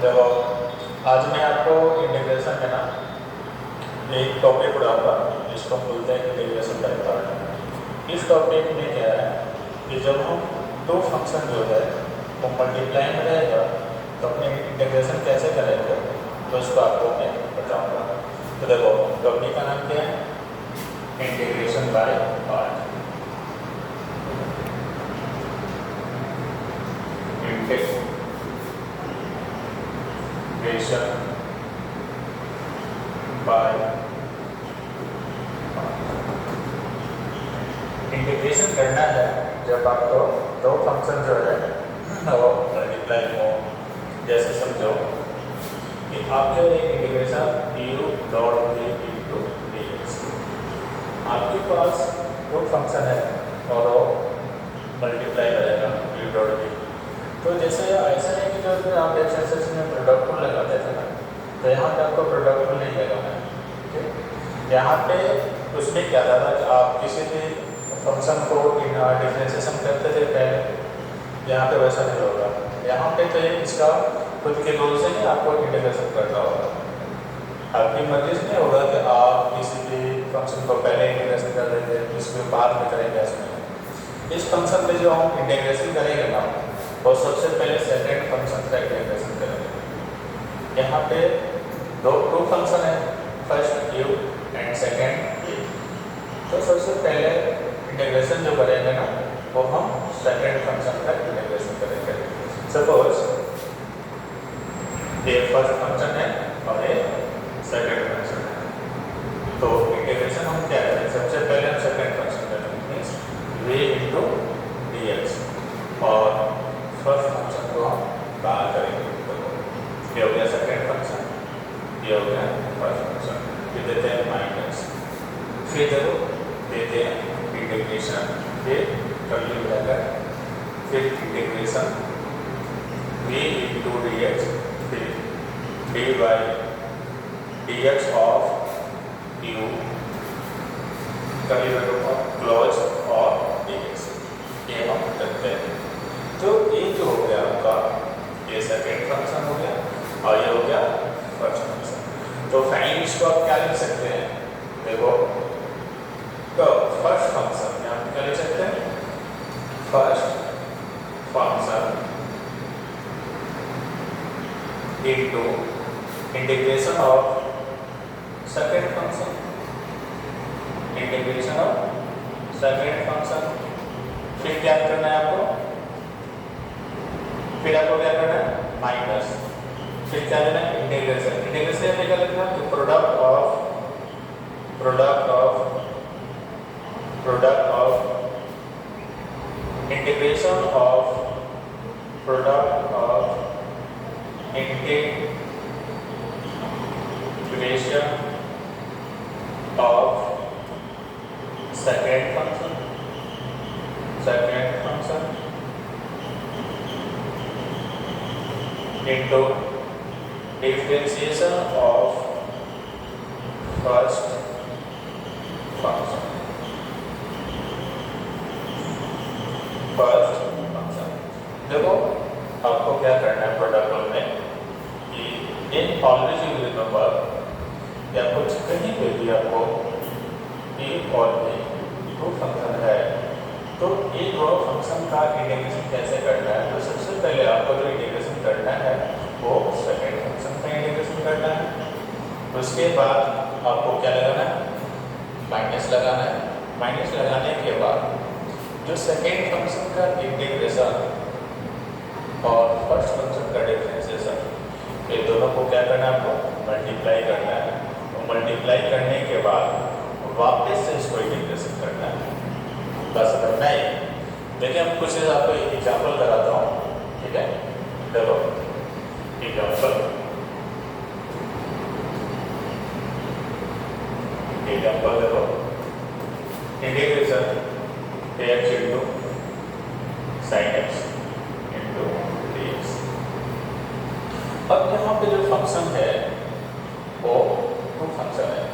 देखो, आज मैं आपको इंटीग्रेशन में ना एक टॉपिक पढ़ाऊंगा जिसको हम बोलते हैं इंटीग्रेशन बाय पार्ट। इस टॉपिक में क्या है कि जब हम दो फंक्शन जो है वो मल्टीप्लाई में रहेगा तो अपने इंटीग्रेशन कैसे करेंगे तो इसको आपको मैं बताऊंगा। तो देखो, टॉपिक का नाम क्या है? Integration by part. Integration by integration करना है जब आपको दो फंक्शन जो है वो मल्टीप्लाई हो। जैसे समझो कि आपके एक integration u dot v into dx, आपके पास कोई फंक्शन है और वो मल्टीप्लाई करेगा u डॉट v। तो जैसे ऐसा है कि जो आप एक सेंसेस में प्रोडक्ट को लगाते थे ना, तो यहाँ पे आपको प्रोडक्ट को नहीं लगाना है। ठीक, यहाँ पे उसमें क्या था कि आप किसी भी फंक्शन को डिफरेंशिएशन करते थे पहले, यहाँ पे वैसा नहीं होगा। यहाँ पे तो एक इसका खुद के रूल से ही आपको इंटीग्रेशन करना होगा। आपकी मर्जी से नहीं होगा कि आप किसी भी फंक्शन को पहले इंटीग्रेशन कर देंगे इसके बाद में करेंगे। इसमें इस फंक्शन में जो हम इंटीग्रेशन करेंगे ना, वो सबसे पहले सेकेंड फंक्शन का इंटीग्रेशन करेंगे। यहाँ पे टू फंक्शन है, first u and second v। तो सबसे पहले इंटीग्रेशन जो करेंगे ना वो हम सेकेंड फंक्शन का इंटीग्रेशन करेंगे। सपोज ये फर्स्ट फंक्शन है और ये सेकेंड फंक्शन है, तो इंटीग्रेशन हम क्या करें? सबसे पहले हम सेकेंड फंक्शन करेंगे, मीन्स v इंटू dx, और फर्स्ट फंक्शन को हम बाहर करेंगे। तो ये हो गया सेकेंड फंक्शन, ये हो गया फर्स्ट फंक्शन। फिर देते हैं माइनस, फिर देखो देते हैं इंटीग्रेशन, फिर कर्ली ब्रैकेट, फिर इंटीग्रेशन v इंटू dx, फिर dy dx of u curly bracket of close और dx, ये हम करते हैं। तो ये जो हो गया आपका, ये सेकेंड फंक्शन हो गया और ये हो गया फर्स्ट फंक्शन। तो फाइनली इसको आप क्या लिख सकते हैं? देखो, तो फर्स्ट फंक्शन में आप क्या लिख सकते हैं? First function into integration of second function, integration of second function. फिर क्या करना है आपको? फिर आपको क्या करना है? माइनस, फिर क्या देना है? इंटीग्रेशन। इंटीग्रेशन में क्या लिखना है? Product of integration of product of integration of second function into differentiation of first function। देखो, आपको क्या करना है प्रोडक्ट में कि इन ऑलवेज यू रिमेंबर कि आपको कहीं पे भी आपको एक और भी दो फंक्शन है, तो एक दो फंक्शन का इंटीग्रेशन कैसे करना है? तो सबसे पहले आपको जो इंटीग्रेशन करना है वो सेकेंड फंक्शन का इंटीग्रेशन करना है। उसके बाद आपको क्या लगाना है? माइनस लगाना है। माइनस लगाने के बाद जो सेकेंड फंक्शन का इंटीग्रेशन और फर्स्ट फंक्शन का डिफरेंशिएशन, ये दोनों को क्या करना है? आपको मल्टीप्लाई करना है। तो मल्टीप्लाई करने के बाद वापस से इसको इंटीग्रेशन करना है। बस करना ही। देखिए, हम कुछ आपको एग्जाम्पल कराता हूँ, ठीक है? देखो एग्जाम्पल देखो, integration x into sign x into dx। अब यहाँ पे जो फंक्शन है वो टू फंक्शन है,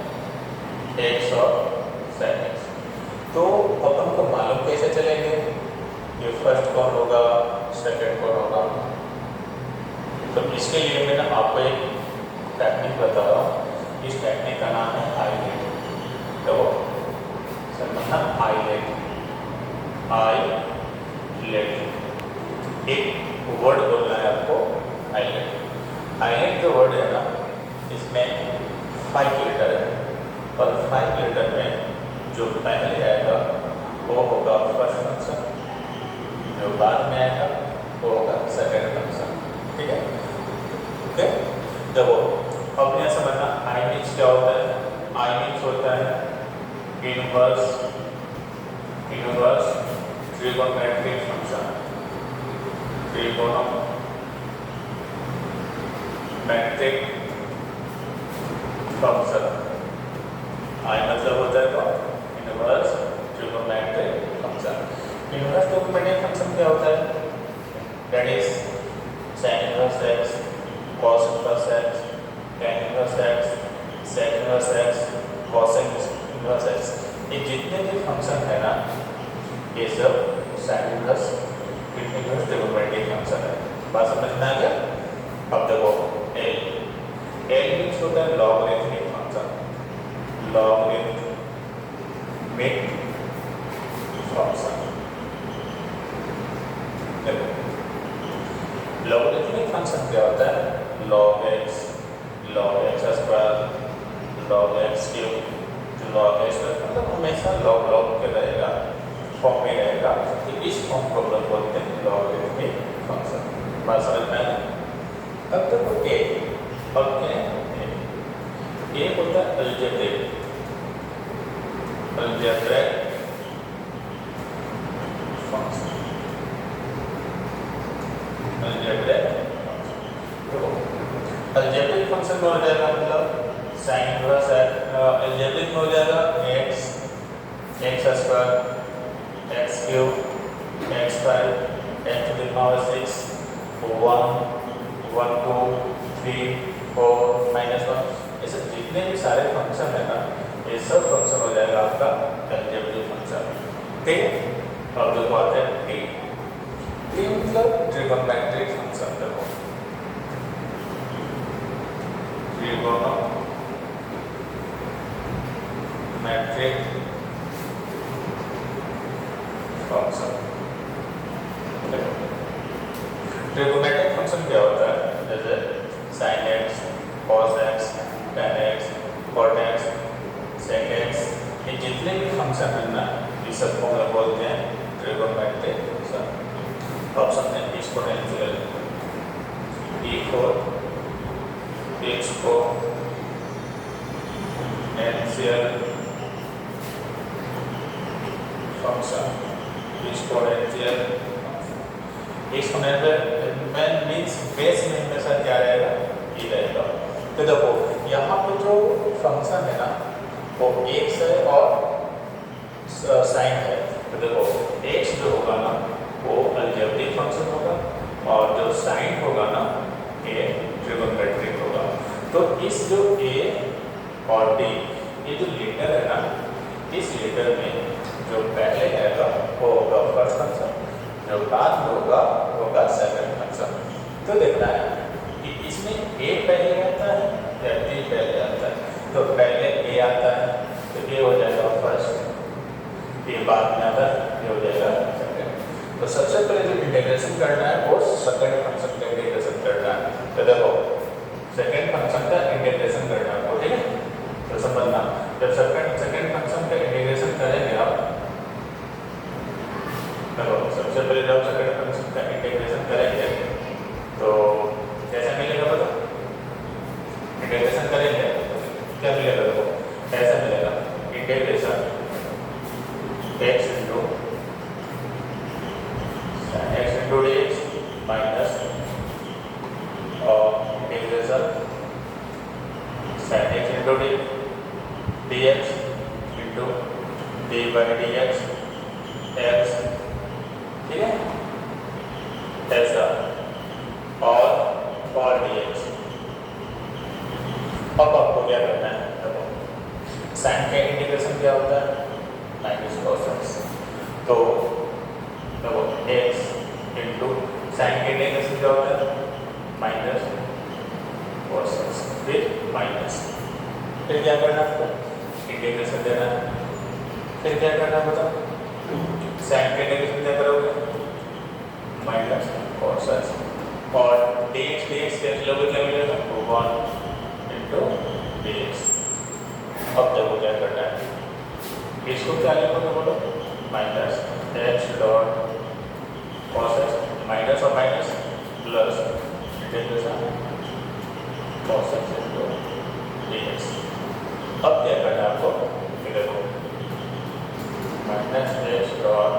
x और साइन x। तो अपन को मालूम कैसे चलेंगे ये फर्स्ट कौन होगा, सेकंड कौन होगा? तो इसके लिए मैंने आपको एक टेक्निक बता रहा हूँ। इस टेक्निक का नाम है आईलेट। तो समझना, आईलेट एक वर्ड बोलना है आपको, आईलेट। आईलेट जो वर्ड है ना, इसमें 5 लेटर है और 5 लेटर में जो पहले आएगा वो होगा फर्स्ट फंक्शन, जो बाद में आएगा वो होगा सेकेंड फंक्शन। ठीक है, ओके। देखो अब यहाँ समझना आई मीन्स क्या होता है। आई मीन्स होता है inverse trigonometric function. Trigonometric function आई मतलब होता है inverse trigonometric function. Inverse trigonometric function क्या होता है? That is sin inverse x, cos inverse x, tan inverse x, sec inverse x, cosec inverse x। ये जितने भी फंक्शन है ना, ये सब sin inverse ट्रिगोनोमेट्रिक फंक्शन है। बात समझ में आ गया? अब देखो L मीन्स होता है logarithmic function. Logarithmic function logarithmic function क्या होता है? log x square, log x cube, log x मतलब हमेशा log के रहेगा, फॉर्म में रहेगा। तो इस फॉर्म को हम बोलते हैं लॉगरिथमिक फंक्शन। बात समझ में आया? अब देखो अब क्या है? ए होता है अलजेब्रिक फंक्शन। अलजेब्रिक फंक्शन में हो जाएगा मतलब साइन इनवर्स अलजेब्रिक में हो जाएगा x square, x cube, x square, x to the power 6, 1, 1 2 3 4 -1। ऐसे जितने भी सारे फंक्शन है ना, ये सब फंक्शन हो जाएगा आपका अलजेब्रिक फंक्शन। ठीक है, अब देखो आते हैं ये मतलब ट्रिगोनोमेट्रिक फंक्शन। देखो ट्रिगोनोमेट्रिक फंक्शन। ट्रिगोनोमेट्रिक फंक्शन क्या होता है? जैसे sin x, cos x, tan x, cot x, sec x, ये जितने भी फंक्शन है ना, ये सबको हम बोलते हैं ट्रिगोनोमेट्रिक फंक्शन। ऑप्शन है exponential e4 x4 exponential function exponential में मींस बेस में हमेशा क्या रहेगा? ये रहेगा। तो देखो यहाँ पे जो फंक्शन है ना, वो x है और साइन है। तो देखो x जो होगा ना, वो अलजेब्रिक फंक्शन होगा और जो साइन होगा ना, ये ट्रिगोनोमेट्रिक होगा। तो इस जो a और d, ये जो लेटर है ना, इस लेटर में जो पहले आएगा वो होगा फर्स्ट फंक्शन, जो बाद में होगा सेकंड फंक्शन। तो देखना है कि इसमें a पहले आता है या d पहले आता है। तो पहले a आता है तो a हो जाएगा फर्स्ट, a बाद में आता है, ये हो जाएगा सेकंड। तो सबसे पहले जो इंटीग्रेशन करना है वो सेकंड फंक्शन का इंटीग्रेशन करना है। तो देखो सेकंड फंक्शन का इंटीग्रेशन करना है, ठीक है? तो समझना, जब सेकंड फंक्शन का इंटीग्रेशन करेंगे आप, देखो सबसे पहले जब सेकंड फंक्शन का इंटीग्रेशन करेंगे तो कैसा मिलेगा बताओ? इंटीग्रेशन करेंगे क्या मिलेगा? देखो ऐसा मिलेगा, integration x into dx minus और integration sin x into dx into dy dx x, ठीक है? ऐसा और dx। अब आपको क्या करना है? देखो साइन का इंटीग्रेशन क्या होता है? Minus cos x। तो देखो x इंटू साइन का इंटीग्रेशन क्या होता है? माइनस फिर माइनस, फिर क्या करना आपको इंटीग्रेशन देना है, फिर क्या करना बताओ साइन का इंटीग्रेशन क्या करोगे माइनस cos x और dx कैसे लोगे क्या मिलेगा 1 into dx। अब देखो क्या करना है, इसको क्या लिखोगे बोलो minus x dot cos x minus और minus plus integration cos x into dx। अब क्या करना है आपको ये देखो minus x dot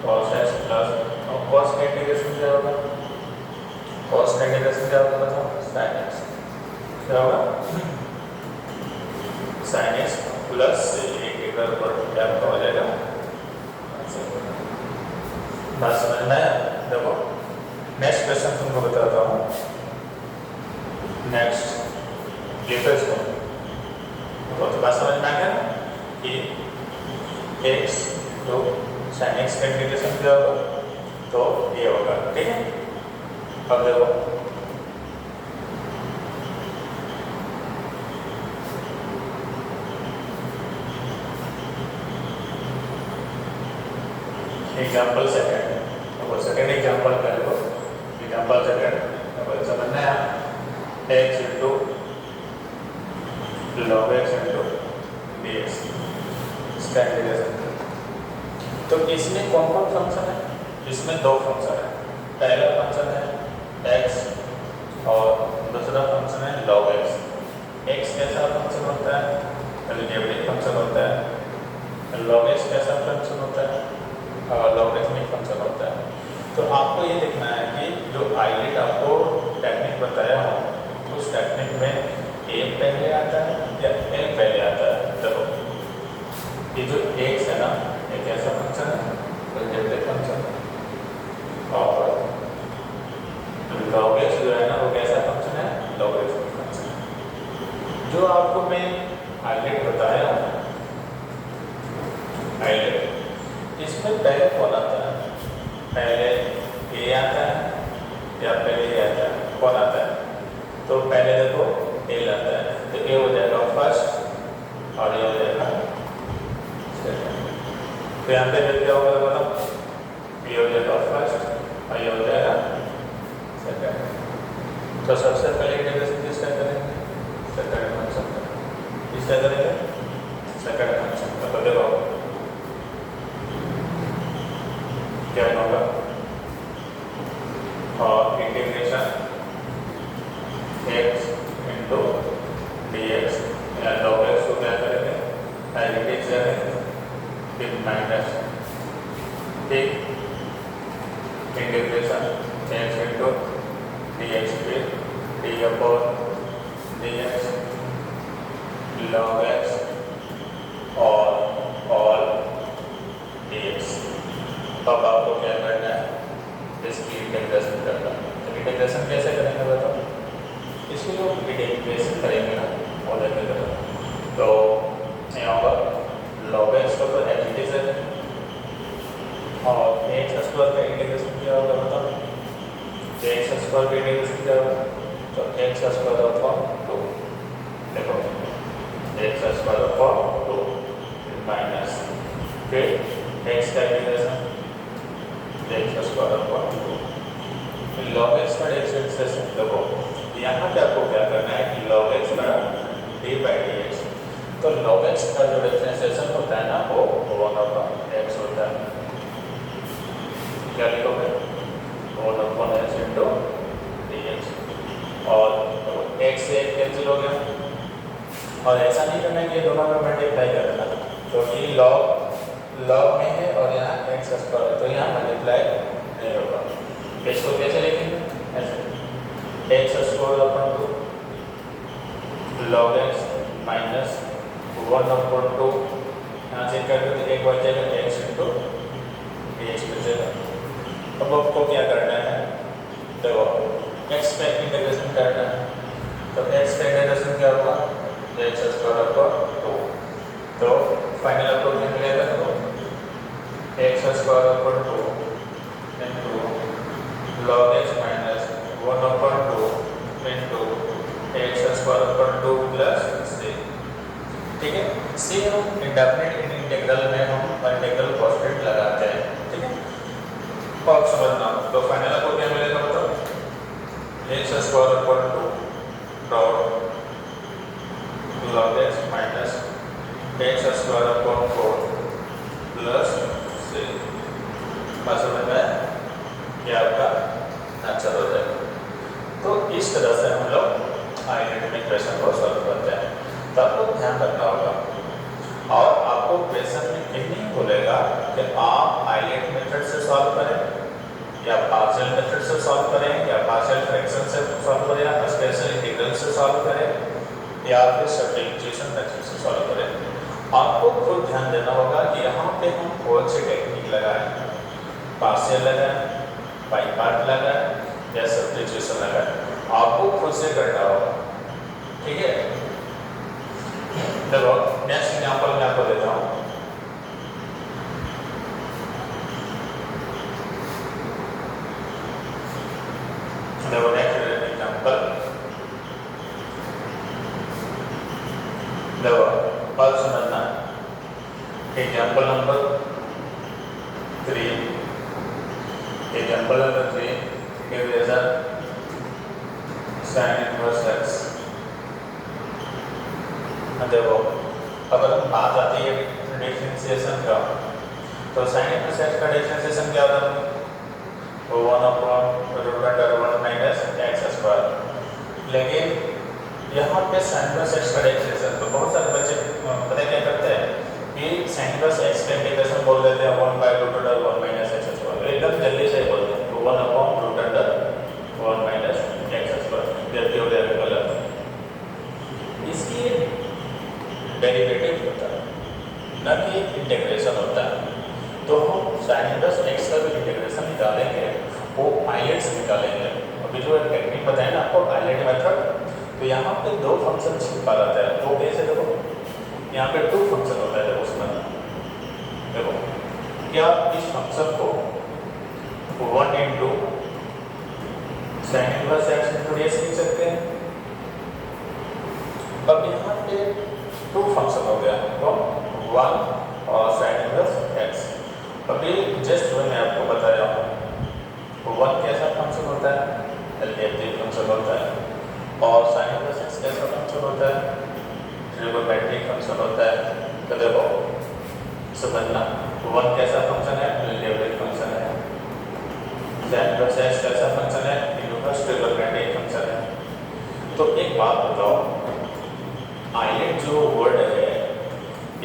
cos x plus और cos का इंटीग्रेशन क्या होगा, cos का इंटीग्रेशन क्या होगा बताओ sin x, क्या होगा sin x प्लस इंटीग्रल पर क्या हो जाएगा। बात समझ में आया? देखो नेक्स्ट क्वेश्चन तुमको बताता हूँ। नेक्स्ट लिखो इसको, तो बात समझ में आ गया कि x तो sin x का इंटीग्रेशन क्या होगा तो ये होगा, ठीक है। अब देखो एग्जाम्पल सेकंड, तो सेकंड एग्जाम्पल कर लो, एग्जाम्पल सेकंड अब समझना है x into log x into dx इसका इंटीग्रेशन। तो इसमें कौन कौन फंक्शन है, इसमें दो फंक्शन है, पहला फंक्शन है x और दूसरा फंक्शन है log x। x कैसा फंक्शन होता है, अलजेब्रिक फंक्शन होता है, log x कैसा फंक्शन होता है लॉगरिथमिक फंक्शन होता है। तो आपको ये देखना है कि जो आईलेट आपको टेक्निक बताया हो उस टेक्निक में a पहले आता है या l पहले आता है। देखो ये जो x है ना ये कैसा फंक्शन है अलजेब्रिक फंक्शन है और log x जो है ना वो कैसा फंक्शन है लॉगरिथमिक फंक्शन है। जो आपको मैं आईलेट बताया आईलेट इसमें पहले कौन आता है, पहले ए आता है या पहले ए आता है, कौन आता है तो पहले देखो एल आता है तो ए हो जाएगा फर्स्ट और ये हो जाएगा सेकंड। तो यहाँ पे क्या होगा बताओ ये हो जाएगा फर्स्ट और ये हो जाएगा सेकंड। तो सबसे पहले इंटीग्रेशन किसका करेंगे सेकंड फंक्शन का, किसका करेंगे सेकंड फंक्शन का। तो देखो क्या होगा और इंटीग्रेशन x इंटू dx या log x को क्या करेंगे एडिटिव करेंगे फिर माइनस फिर इंटीग्रेशन x इंटू dx फिर d upon dx log x और dx। अब आपको क्या करना है इसकी इंटीग्रेशन करना है। तो इंटीग्रेशन कैसे करेंगे बताओ, इसको जो इंटीग्रेशन करेंगे ना वो देखेंगे तो यहाँ पर log x का तो एडिटिव है और x स्क्वायर का इंटीग्रेशन क्या होगा बताओ, x स्क्वायर का इंटीग्रेशन क्या होगा तो x स्क्वायर अपॉन 2। देखो x स्क्वायर अपॉन 2 माइनस फिर x का इंटीग्रेशन x स्क्वायर अपॉन 2 फिर log x का डिफरेंशिएशन। देखो यहाँ पे आपको क्या करना है कि log x का d by dx, तो log x का जो डिफरेंशिएशन होता है ना वो 1/x होता है। क्या लिखोगे 1/x इंटू dx और x से एक कैंसिल हो गया और ऐसा नहीं करना कि ये दोनों में मल्टीप्लाई करना, तो ये लॉग में है और यहाँ x स्क्वायर है तो यहाँ मल्टीप्लाई नहीं होगा। इसको कैसे लिखेंगे ऐसे x square upon 2 log x minus 1/2 यहाँ से कर दो तो एक बच जाएगा x इंटू dx बचेगा। अब आपको क्या करना है तो x का इंटीग्रेशन करना है तो x का इंटीग्रेशन क्या होगा x स्क्वायर अपॉन 2। तो फाइनल आपको क्या मिलेगा तो x square upon 2 into log x minus 1/2 into x square ठीक है। सेम इंडेफिनिट इंटीग्रल में हम इंटीग्रल कांस्टेंट लगाते हैं, ठीक है। और समझना तो फाइनल आपको क्या मिलेगा बताओ, x square equal to dot log x minus x square upon 4 plus 3 बस समझ में ये आपका आंसर हो जाएगा। तो इस तरह से हम लोग आइडेंटिटी क्वेश्चन को सॉल्व करते हैं। तो आपको ध्यान रखना होगा और आपको क्वेश्चन में कहीं नहीं बोलेगा कि आप आइलेट मेथड से सॉल्व करें या पार्शियल मेथड से सॉल्व करें या पार्शियल फ्रैक्शन से सॉल्व करें या स्पेशल इंटीग्रल से सॉल्व करें या फिर सब्स्टिट्यूशन मेथड से सॉल्व करें। आपको खुद ध्यान देना होगा कि यहाँ पे हम कौन सी टेक्निक लगाएं, पार्शियल लगाएं, बाई पार्ट लगाएं या सब्स्टिट्यूशन लगाएं, आपको खुद से करना होगा, ठीक है। देखो नेक्स्ट एग्जांपल मैं आपको देता हूँ। देखो नेक्स्ट एग्जांपल, देखो बात समझना। एग्जांपल नंबर 3, एग्जांपल नंबर 3 के जैसा sin इनवर्स x। देखो अगर हम बात आती है डिफरेंशिएशन का, तो sin इनवर्स x का डिफरेंशिएशन क्या होता है, 1/√1 माइनस x स्क्वायर। लेकिन यहाँ पे sin इनवर्स x का डिफरेंशिएशन, तो बहुत सारे बच्चे पता क्या करते हैं कि sin इनवर्स x का इंटीग्रेशन बोल देते हैं 1/√1 माइनस x स्क्वायर, एकदम जल्दी से बोल देते हैं 1/√1 माइनस x स्क्वायर, जबकि हो जाएगा गलत। इसकी डेरिवेटिव होता है न कि इंटीग्रेशन होता है। तो हम sin इनवर्स x का जो इंटीग्रेशन निकालेंगे वो आइलेट से निकालेंगे। अभी जो टेक्निक बताए ना आपको आइलेट मेथड, तो यहाँ पे दो फंक्शन छिपा रहता है। तो कैसे, देखो यहाँ पे 2 फंक्शन होता है। देखो उसमें देखो क्या इस फंक्शन को 1 into sin inverse x into ds लिख सकते हैं। अब यहाँ पे 2 फंक्शन हो गया, तो 1 और sin इनवर्स x। अभी जस्ट मैं आपको बताया हूँ 1 कैसा फंक्शन होता है, एलजेब्रिक फंक्शन होता है, और sin इनवर्स x कैसा फंक्शन होता है, ट्रिगोनोमेट्रिक फंक्शन होता है। तो देखो समझना, 1 कैसा फंक्शन है, एलजेब्रिक फंक्शन है, sin इनवर्स x कैसा फंक्शन है, इनवर्स ट्रिगोनोमेट्रिक फंक्शन है। तो एक बात बताओ, आइलेट जो वर्ड है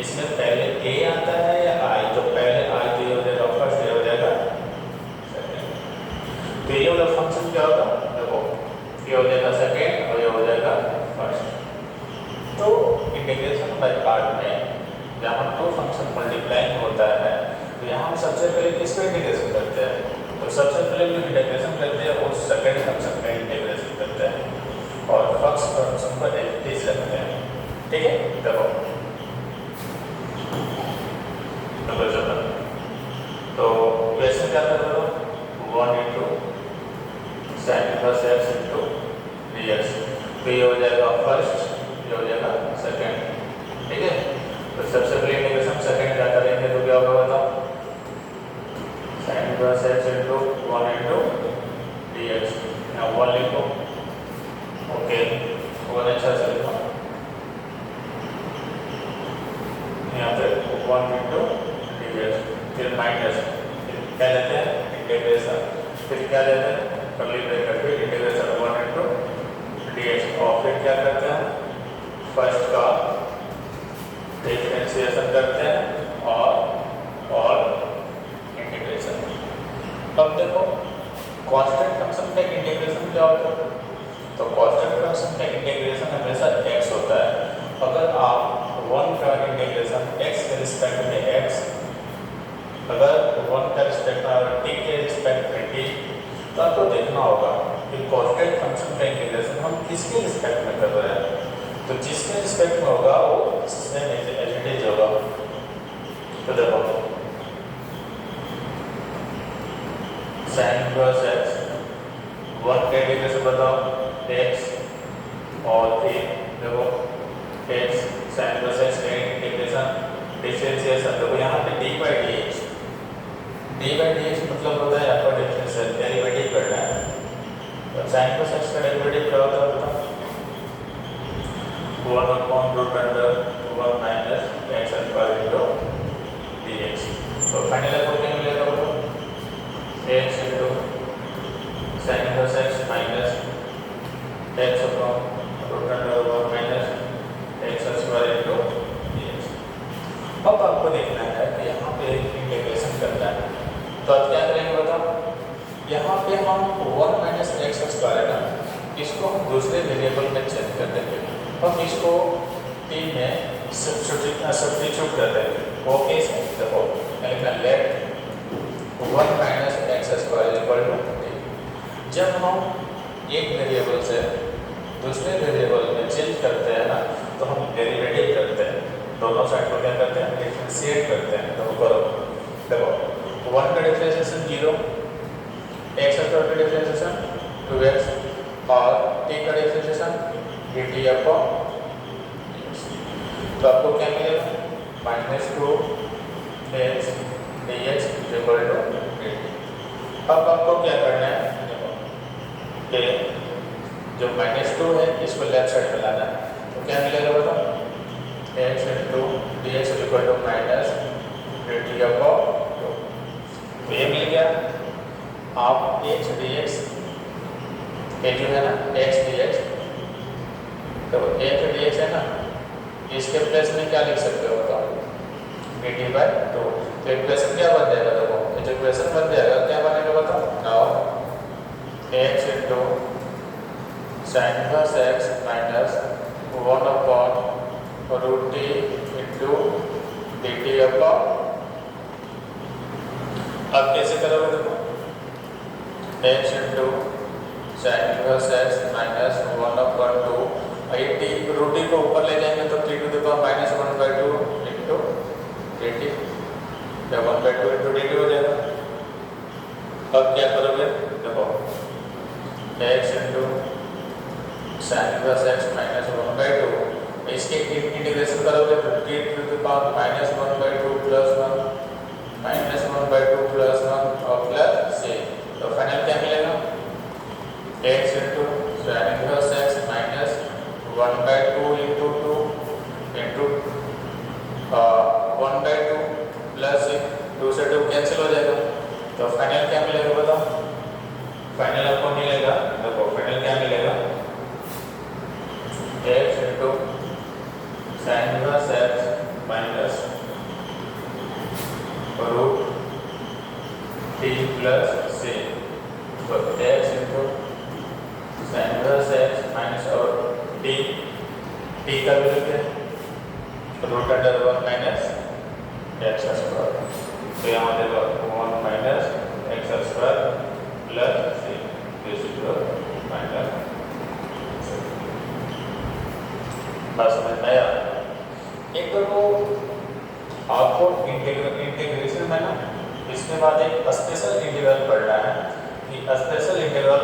इसमें पहले a आता है या i? जो पहले i तो ये हो जाएगा फर्स्ट, ये हो जाएगा सेकंड। तो ये वाला फंक्शन क्या होगा, देखो ये हो जाएगा सेकंड और ये हो जाएगा फर्स्ट। तो इंटीग्रेशन बाय पार्ट में जहाँ 2 फंक्शन मल्टीप्लाइंग होता है, तो यहाँ हम सबसे पहले किसको इंटीग्रेशन करते हैं, तो सबसे पहले जो इंटीग्रेशन करते हैं वो सेकंड फंक्शन का इंटीग्रेशन करते हैं और फर्स्ट फंक्शन को एज रखते हैं, ठीक है। देखो तो क्वेश्चन क्या कर रहे हो, 1 into sin inverse x into dx। तो ये हो जाएगा फर्स्ट, ये हो जाएगा सेकंड, ठीक है। तो सबसे पहले इंटीग्रेशन सेकंड क्या करेंगे, तो क्या होगा बताओ, sin inverse x into 1 into dx। यहाँ 1 लिखो, ओके 1 अच्छा से लिखो, यहाँ पे 1 इंटू dx, फिर माइनस, फिर क्या लेते हैं इंटीग्रेशन, फिर क्या लेते हैं कर्ली ब्रैकेट पे इंटीग्रेशन 1 इंटू dx, और फिर क्या करते हैं फर्स्ट का डिफरेंशिएशन करते हैं और इंटीग्रेशन। अब देखो कांस्टेंट फंक्शन का इंटीग्रेशन क्या होता है, तो कांस्टेंट फंक्शन का इंटीग्रेशन हमेशा x होता है। अगर आप 1 का इंटीग्रेशन x के रिस्पेक्ट में x, अगर 1 का रिस्पेक्ट में t के रिस्पेक्ट में t, तो आपको देखना होगा कि कांस्टेंट फंक्शन का इंटीग्रेशन हम किसके रिस्पेक्ट में कर रहे हैं। तो जिसके रिस्पेक्ट में होगा वो सेम एज होगा। तो देखो sin इनवर्स x, 1 का इंटीग्रेशन बताओ x और a, देखो x sign inverse x integration differentiation. देखो यहाँ पे डी बाई डी एक्स मतलब होता है आपका डिफरेंशियल डेरिवेटिव करना है। तो साइन इनवर्स एक्स का डेरिवेटिव क्या होता है बताओ? 1 upon root under 1 minus x square into dx। तो फाइनल आपको क्या मिलेगा बोलो? x into sine inverse x minus x upon root under 1 minus x square into dx। अब आपको देखना है कि यहाँ पे इंटीग्रेशन करना है, तो अब क्या करेंगे बताओ? यहाँ पे हम 1 माइनस एक्स स्क्वायर है ना, इसको हम दूसरे वेरिएबल में चेंज कर देंगे। हम इसको t में सब्स्टिट्यूट कर देंगे। वो कैसे? देखो let 1 minus x square equal to t। जब हम एक वेरिएबल से दूसरे वेरिएबल में चेंज करते हैं ना, तो हम डेरिवेटिव करते हैं, दोनों साइड को क्या करते हैं? डिफरेंशिएट करते हैं। तो करो, देखो 1 का डिफरेंशिएशन 0, एक्स स्क्वायर का डिफरेंशिएशन 2x और t का डिफरेंशिएशन dt अपॉन x। तो आपको क्या मिलेगा? -2 x dx equal to dt। अब आपको क्या करना है? देखो कि जो -2 है इसको लेफ्ट साइड में लाना है, तो क्या मिलेगा बताओ? x into dx equal to minus dt upon 2। तो ये मिल गया। आप x dx ये जो है ना x dx, तो x dx है ना, इसके प्लेस में क्या लिख सकते हो बताओ? dt by 2। तो इक्वेशन क्या बन जाएगा? देखो ये जो इक्वेशन बन जाएगा क्या बनेगा बताओ? Now x into sine inverse x minus 1 upon root t into dt upon. अब कैसे करोगे? देखो x into sine inverse x minus 1 upon 2, T root T को ऊपर ले जाएंगे तो t to the power -1/2 into dt, या 1/2 इंटू dt हो जाएगा। अब क्या करोगे? देखो x into sine inverse x minus 1/2, इसके इंटीग्रेशन करोगे तो t to the power -1/2 plus 1 -1/2 plus 1 और प्लस c। तो फाइनल क्या मिलेगा? x into sine inverse x minus 1/2 into 2 into 1/2 plus 2 से 2 कैंसिल हो जाएगा। तो फाइनल क्या मिलेगा बताओ? फाइनल आपको मिलेगा, देखो फाइनल क्या मिलेगा? x into sine inverse x minus root t plus c। तो x into sine inverse x minus और t का वैल्यू क्या है? Root under 1 minus x square. तो यहाँ देखो 1 minus x square plus c this equal minus. बस समझ में आया? एक तो वो आपको इंटीग्रेशन में ना, इसके बाद एक स्पेशल इंटीग्रल पढ़ना है कि स्पेशल इंटीग्रल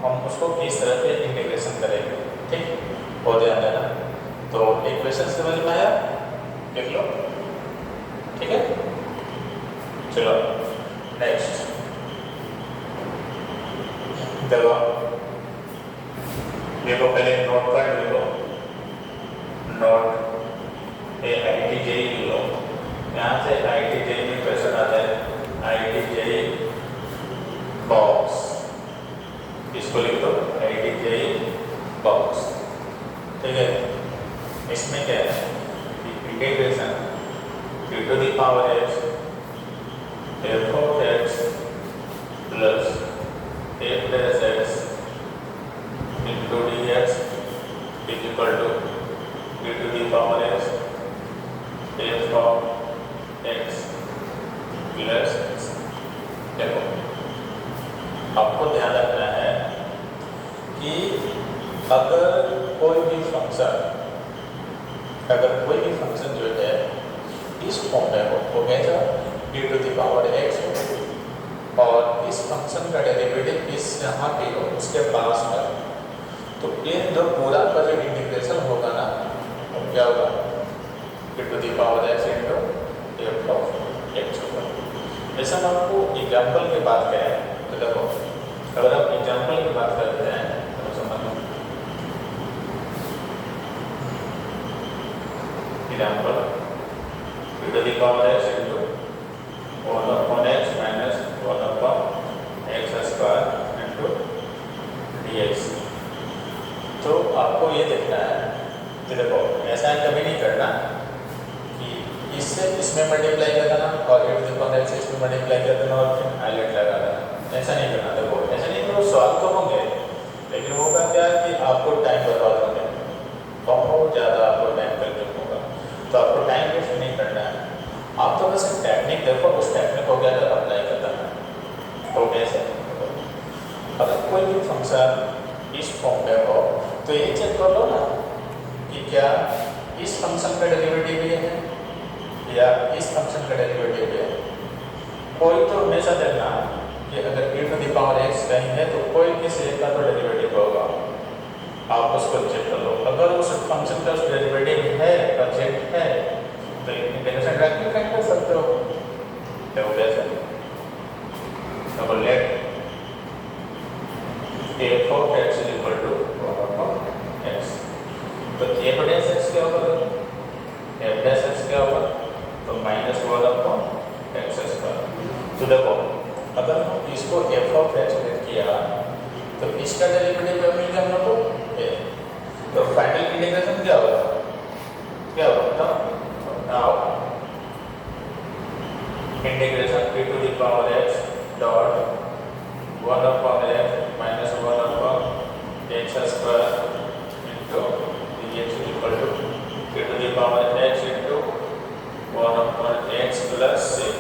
हम उसको किस तरह से इंटीग्रेशन करेंगे। ठीक, वो ध्यान देना। तो इक्वेशन समझ में आया? लिख लो, ठीक है। चलो नेक्स्ट देखो, पहले नोट कार्ड लिखो, नोट IIT-JEE लिख लो। यहाँ से IIT-JEE में क्वेश्चन आता है, IIT-JEE बॉक्स, इसको लिख दो IIT-JEE बॉक्स, ठीक है। इसमें क्या है? Integration e to the power x f of x plus a plus x into dx is equal to e to the power x f of x plus. देखो आपको ध्यान रखना है कि अगर कोई भी फंक्शन जो है इस फॉर्म में हो, तो कैसा e to the power x और इस फंक्शन का डेरिवेटिव इस यहाँ पे हो उसके पास में, तो ये जो पूरा का जो इंटीग्रेशन होगा ना, क्या होगा e to the power x into f of x होगा। जैसे हम आपको एग्जाम्पल की बात करें तो देखो, अगर आप एग्जाम्पल की बात करते हैं तो समझ लो example e to the power x into 1 upon x minus 1 upon x square into dx। तो आपको ये देखना है कि देखो ऐसा कभी नहीं करना कि इससे इसमें मल्टीप्लाई कर देना और e to the power x इसमें मल्टीप्लाई कर देना और फिर हाईलाइट लगा देना, ऐसा नहीं करना। देखो ऐसा नहीं करो, सॉल्व तो होंगे लेकिन होगा क्या कि आपको टाइम बर्बाद होंगे, बहुत ज़्यादा आपको टाइम कंज्यूम होगा। तो आपको टाइम वेस्ट नहीं करना है, आप तो बस टेक्निक देखो, उस टेक्निक को क्या अप्लाई करना है। तो कैसे, अगर कोई भी फंक्शन इस फॉर्म में हो तो ये चेक कर लो ना कि क्या इस फंक्शन का डेरिवेटिव भी है या इस फंक्शन का डेरिवेटिव भी है। कोई तो हमेशा देखना कि अगर e to the power x कहीं है तो कोई किसी एक का तो डेरिवेटिव होगा, आप उसको चेक कर लो। अगर उस फंक्शन का डेरिवेटिव है, ऑब्जेक्ट है, तो इंटीग्रेशन डायरेक्टली फाइंड कर सकते हो। तो कैसे, तो late f of x is equal to 1 upon x, तो f dash x क्या होगा, f dash x क्या होगा, तो माइनस 1 upon x स्क्वायर। तो देखो अगर हम इसको f of x लेट किया तो इसका डेरिवेटिव मिल गया हम लोग को a, तो फाइनल इंटीग्रेशन क्या होगा, क्या होगा, तो now integration e to the power x dot 1 upon x minus 1 upon x square into dx is equal to e to the power x into 1 upon x plus c।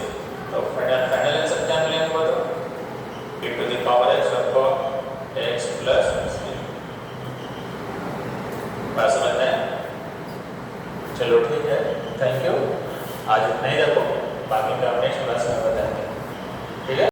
तो final answer क्या मिलेगा बताओ, e to the power x upon x plus c। बात समझ में? चलो ठीक है, थैंक यू। आज इतना ही रखो, बाकी का नेक्स्ट क्लास में बताएंगे, ठीक है।